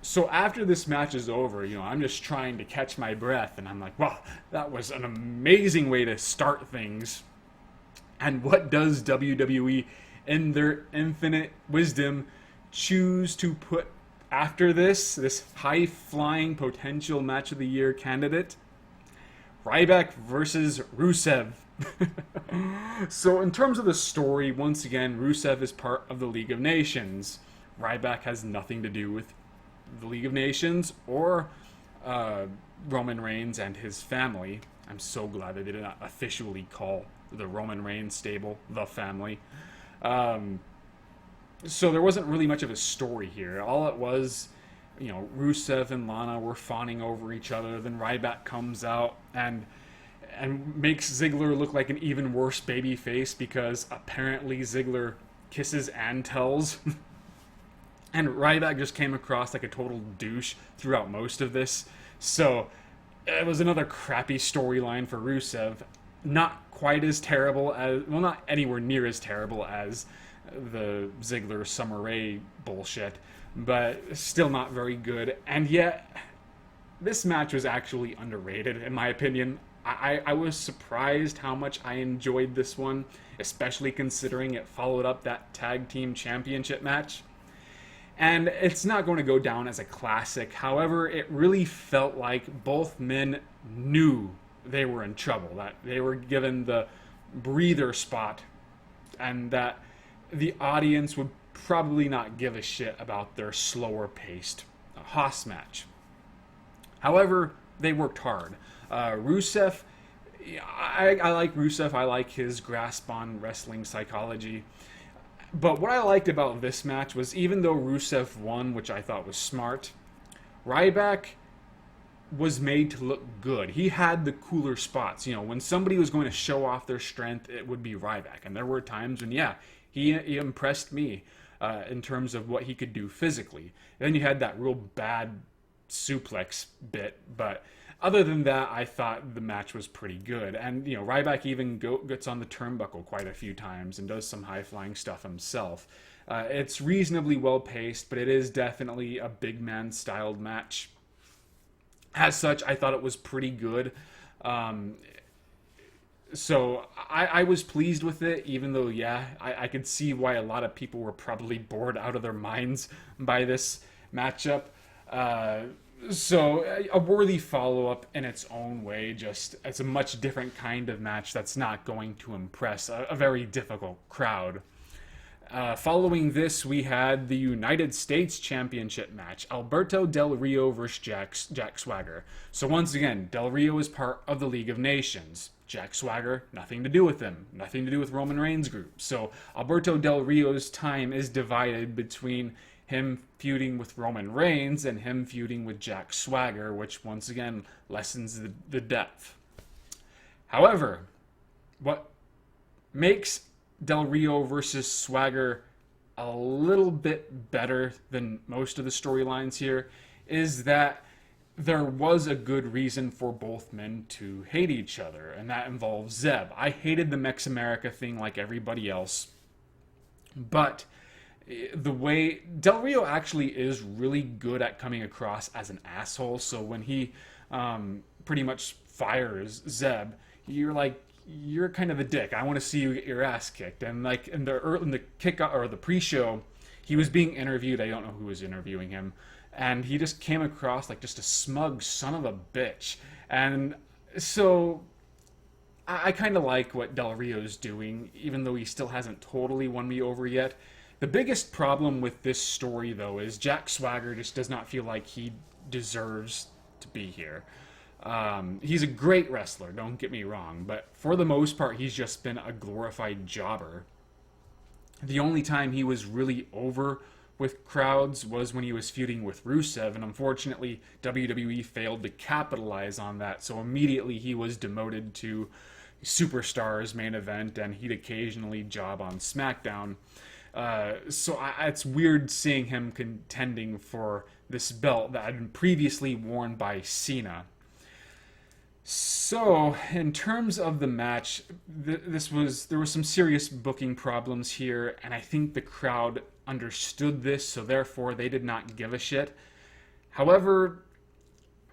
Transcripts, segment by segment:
So after this match is over, I'm just trying to catch my breath, and I'm like, wow, that was an amazing way to start things. And what does WWE, in their infinite wisdom, choose to put after this high flying potential match of the year candidate? Ryback versus Rusev. So, in terms of the story, once again, Rusev is part of the League of Nations. Ryback has nothing to do with the League of Nations or Roman Reigns and his family. I'm so glad they did not officially call the Roman Reigns stable the family. So there wasn't really much of a story here. All it was, Rusev and Lana were fawning over each other. Then Ryback comes out and makes Ziggler look like an even worse baby face because apparently Ziggler kisses and tells. And Ryback just came across like a total douche throughout most of this. So it was another crappy storyline for Rusev. Not quite as terrible as, well, not anywhere near as terrible as the Ziggler Summer Rae bullshit, but still not very good. And yet, this match was actually underrated, in my opinion. I was surprised how much I enjoyed this one, especially considering it followed up that tag team championship match. And it's not going to go down as a classic. However, it really felt like both men knew they were in trouble, that they were given the breather spot, and that the audience would probably not give a shit about their slower paced Haas match. However, they worked hard. Rusev, I like Rusev. I like his grasp on wrestling psychology. But what I liked about this match was, even though Rusev won, which I thought was smart, Ryback was made to look good. He had the cooler spots. When somebody was going to show off their strength, it would be Ryback. And there were times when, he impressed me in terms of what he could do physically. And then you had that real bad suplex bit, but other than that, I thought the match was pretty good. And, Ryback even gets on the turnbuckle quite a few times and does some high-flying stuff himself. It's reasonably well-paced, but it is definitely a big man-styled match. As such, I thought it was pretty good. So I was pleased with it, even though, I could see why a lot of people were probably bored out of their minds by this matchup. So a worthy follow-up in its own way. Just, it's a much different kind of match that's not going to impress a very difficult crowd. Following this, we had the United States Championship match, Alberto Del Rio versus Jack Swagger. So once again, Del Rio is part of the League of Nations. Jack Swagger, nothing to do with him. Nothing to do with Roman Reigns' group. So Alberto Del Rio's time is divided between him feuding with Roman Reigns and him feuding with Jack Swagger, which once again lessens the depth. However, what makes Del Rio versus Swagger a little bit better than most of the storylines here is that there was a good reason for both men to hate each other, and that involves Zeb. I hated the Mex America thing like everybody else, but the way Del Rio actually is really good at coming across as an asshole. So when he pretty much fires Zeb, you're kind of a dick. I want to see you get your ass kicked. And like in the kick or the pre-show, he was being interviewed. I don't know who was interviewing him, and he just came across like just a smug son of a bitch. And so I kind of like what Del Rio's doing, even though he still hasn't totally won me over yet. The biggest problem with this story, though, is Jack Swagger just does not feel like he deserves to be here. He's a great wrestler, don't get me wrong, but for the most part, he's just been a glorified jobber. The only time he was really over with crowds was when he was feuding with Rusev, and unfortunately, WWE failed to capitalize on that, so immediately he was demoted to Superstars main event, and he'd occasionally job on SmackDown. So it's weird seeing him contending for this belt that had been previously worn by Cena. So, in terms of the match, there was some serious booking problems here, and I think the crowd understood this, so therefore they did not give a shit. However,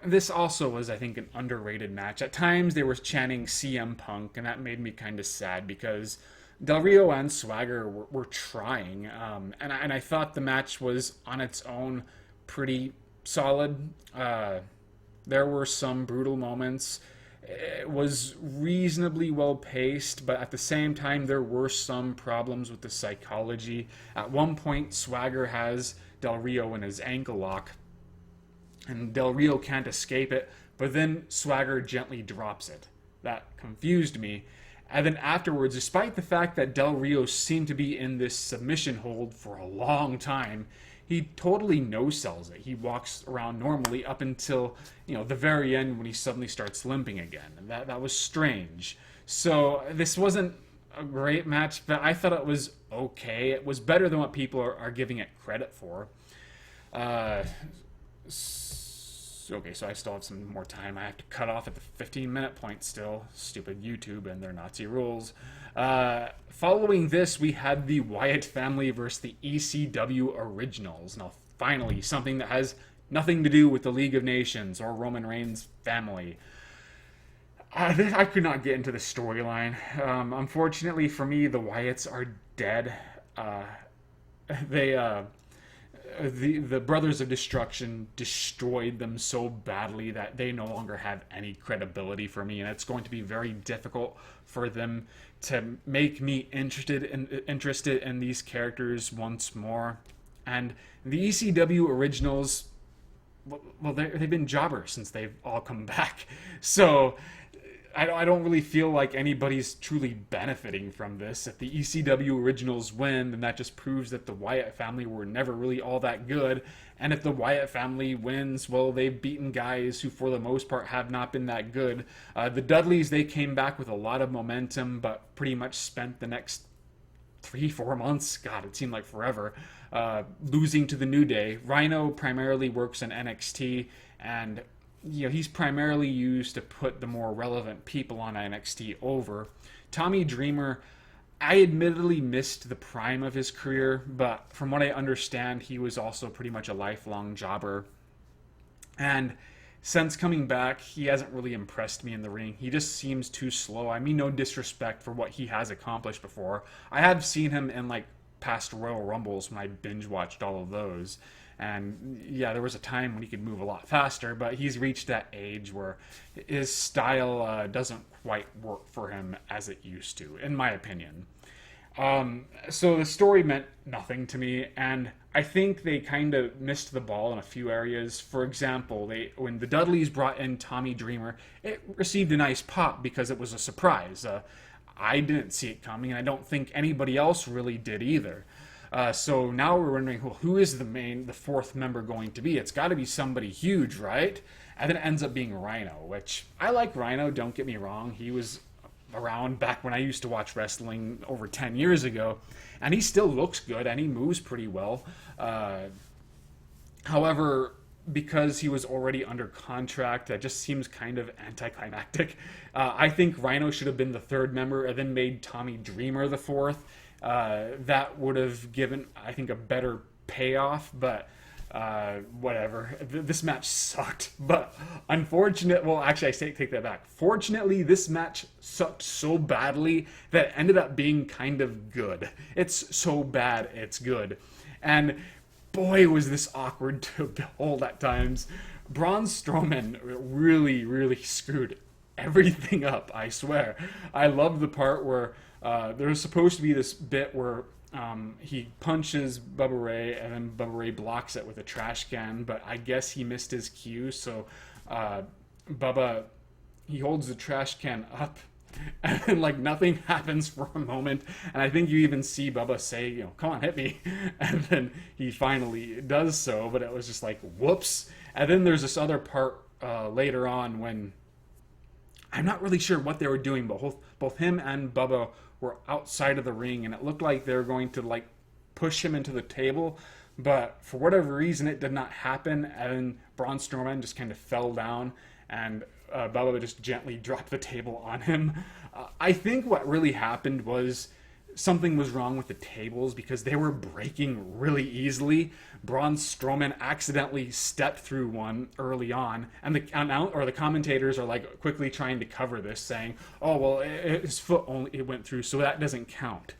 this also was, I think, an underrated match. At times, they were chanting CM Punk, and that made me kind of sad because Del Rio and Swagger were trying. And I thought the match was, on its own, pretty solid. There were some brutal moments. It was reasonably well paced, but at the same time, there were some problems with the psychology. At one point, Swagger has Del Rio in his ankle lock, and Del Rio can't escape it, but then Swagger gently drops it. That confused me. And then afterwards, despite the fact that Del Rio seemed to be in this submission hold for a long time, he totally no-sells it. He walks around normally up until, the very end when he suddenly starts limping again. And that was strange. So this wasn't a great match, but I thought it was okay. It was better than what people are giving it credit for. Okay, so I still have some more time. I have to cut off at the 15-minute point still. Stupid YouTube and their Nazi rules. Following this, we had the Wyatt family versus the ECW Originals. Now, finally, something that has nothing to do with the League of Nations or Roman Reigns' family. I could not get into the storyline. Unfortunately for me, the Wyatts are dead. The Brothers of Destruction destroyed them so badly that they no longer have any credibility for me, and it's going to be very difficult for them to make me interested in these characters once more. And the ECW Originals, well, they've been jobbers since they've all come back, so I don't really feel like anybody's truly benefiting from this. If the ECW Originals win, then that just proves that the Wyatt family were never really all that good. And if the Wyatt family wins, well, they've beaten guys who, for the most part, have not been that good. The Dudleys, they came back with a lot of momentum, but pretty much spent the next 3-4 months, God, it seemed like forever, losing to the New Day. Rhino primarily works in NXT, and he's primarily used to put the more relevant people on NXT over. Tommy Dreamer, I admittedly missed the prime of his career, but from what I understand, he was also pretty much a lifelong jobber. And since coming back, he hasn't really impressed me in the ring. He just seems too slow. I mean, no disrespect for what he has accomplished before. I have seen him in past Royal Rumbles when I binge watched all of those. And yeah, there was a time when he could move a lot faster, but he's reached that age where his style doesn't quite work for him as it used to, in my opinion. So the story meant nothing to me, and I think they kind of missed the ball in a few areas. For example, when the Dudleys brought in Tommy Dreamer, it received a nice pop because it was a surprise. I didn't see it coming, and I don't think anybody else really did either. So now we're wondering, well, who is the fourth member going to be? It's got to be somebody huge, right? And then it ends up being Rhino, which I like Rhino, don't get me wrong. He was around back when I used to watch wrestling over 10 years ago, and he still looks good, and he moves pretty well. However, because he was already under contract, that just seems kind of anticlimactic. I think Rhino should have been the third member and then made Tommy Dreamer the fourth. That would have given, I think, a better payoff, but whatever. This match sucked, but actually, take that back. Fortunately, this match sucked so badly that it ended up being kind of good. It's so bad, it's good. And boy, was this awkward to behold at times. Braun Strowman really, really screwed everything up, I swear. I love the part where there's supposed to be this bit where he punches Bubba Ray, and then Bubba Ray blocks it with a trash can, but I guess he missed his cue, so Bubba, he holds the trash can up, and nothing happens for a moment, and I think you even see Bubba say, come on, hit me, and then he finally does so, but it was just whoops. And then there's this other part later on when I'm not really sure what they were doing, but both him and Bubba were outside of the ring, and it looked like they were going to push him into the table, but for whatever reason it did not happen, and Braun Strowman just kind of fell down, and Bubba just gently dropped the table on him. I think what really happened was something was wrong with the tables because they were breaking really easily. Braun Strowman accidentally stepped through one early on, and the commentators are like quickly trying to cover this, saying, "Oh well, his foot only it went through, so that doesn't count."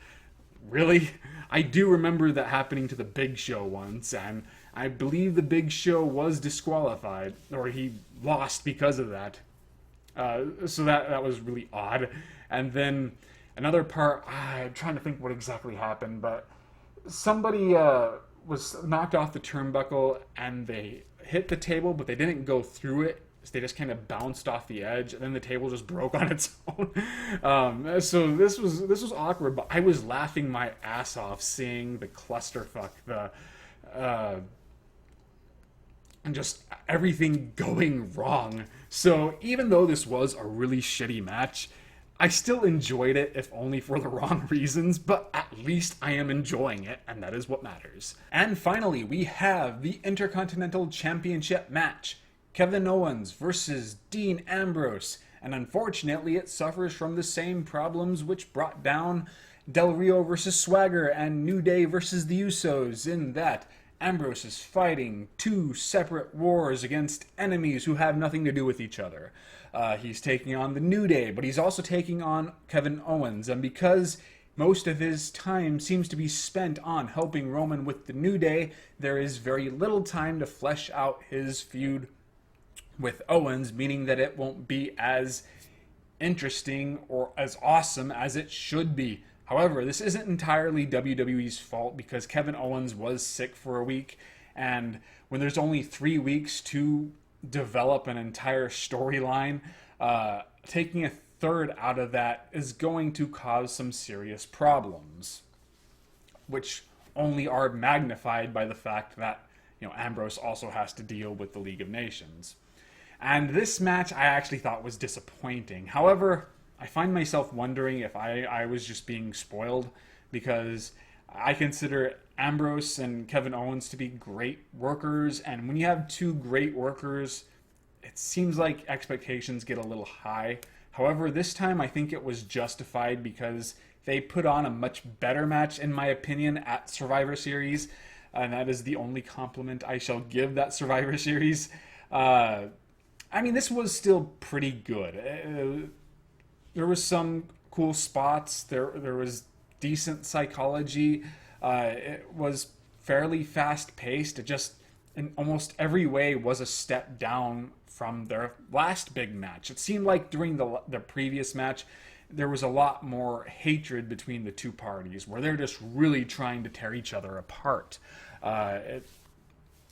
Really? I do remember that happening to the Big Show once, and I believe the Big Show was disqualified, or he lost because of that. So that was really odd. And then another part, I'm trying to think what exactly happened, but somebody was knocked off the turnbuckle and they hit the table, but they didn't go through it. So they just kind of bounced off the edge, and then the table just broke on its own. So this was awkward, but I was laughing my ass off seeing the clusterfuck, and just everything going wrong. So even though this was a really shitty match, I still enjoyed it, if only for the wrong reasons, but at least I am enjoying it, and that is what matters. And finally, we have the Intercontinental Championship match. Kevin Owens versus Dean Ambrose, and unfortunately it suffers from the same problems which brought down Del Rio versus Swagger and New Day versus the Usos, in that Ambrose is fighting two separate wars against enemies who have nothing to do with each other. He's taking on the New Day, but he's also taking on Kevin Owens, and because most of his time seems to be spent on helping Roman with the New Day, there is very little time to flesh out his feud with Owens, meaning that it won't be as interesting or as awesome as it should be. However, this isn't entirely WWE's fault because Kevin Owens was sick for a week, and when there's only 3 weeks to develop an entire storyline, taking a third out of that is going to cause some serious problems, which only are magnified by the fact that Ambrose also has to deal with the League of Nations. And this match I actually thought was disappointing. However, I find myself wondering if I was just being spoiled, because I consider Ambrose and Kevin Owens to be great workers, and when you have two great workers, it seems like expectations get a little high. However, this time I think it was justified because they put on a much better match, in my opinion, at Survivor Series, and that is the only compliment I shall give that Survivor Series. I mean, this was still pretty good. There was some cool spots. There was decent psychology. It was fairly fast-paced. It just, in almost every way, was a step down from their last big match. It seemed like during the previous match, there was a lot more hatred between the two parties, where they're just really trying to tear each other apart.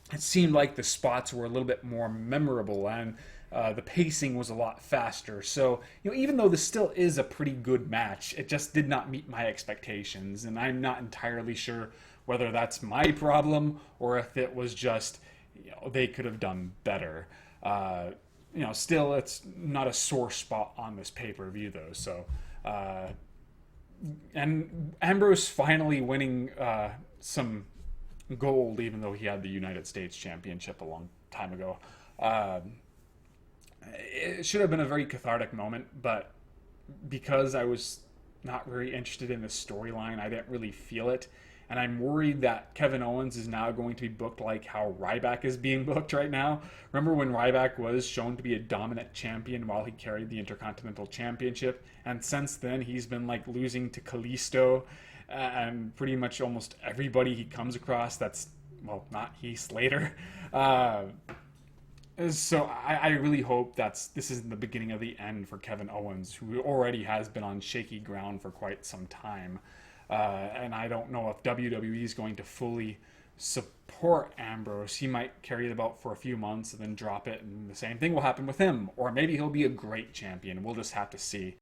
It seemed like the spots were a little bit more memorable, and the pacing was a lot faster. So, even though this still is a pretty good match, it just did not meet my expectations, and I'm not entirely sure whether that's my problem or if it was just, they could have done better. Still, it's not a sore spot on this pay-per-view, though. So, and Ambrose finally winning some gold, even though he had the United States Championship a long time ago. It should have been a very cathartic moment, but because I was not very interested in the storyline, I didn't really feel it. And I'm worried that Kevin Owens is now going to be booked like how Ryback is being booked right now. Remember when Ryback was shown to be a dominant champion while he carried the Intercontinental Championship? And since then, he's been like losing to Kalisto and pretty much almost everybody he comes across that's, well, not Heath Slater. So I really hope this isn't the beginning of the end for Kevin Owens, who already has been on shaky ground for quite some time. And I don't know if WWE is going to fully support Ambrose. He might carry the belt for a few months and then drop it, and the same thing will happen with him. Or maybe he'll be a great champion. We'll just have to see.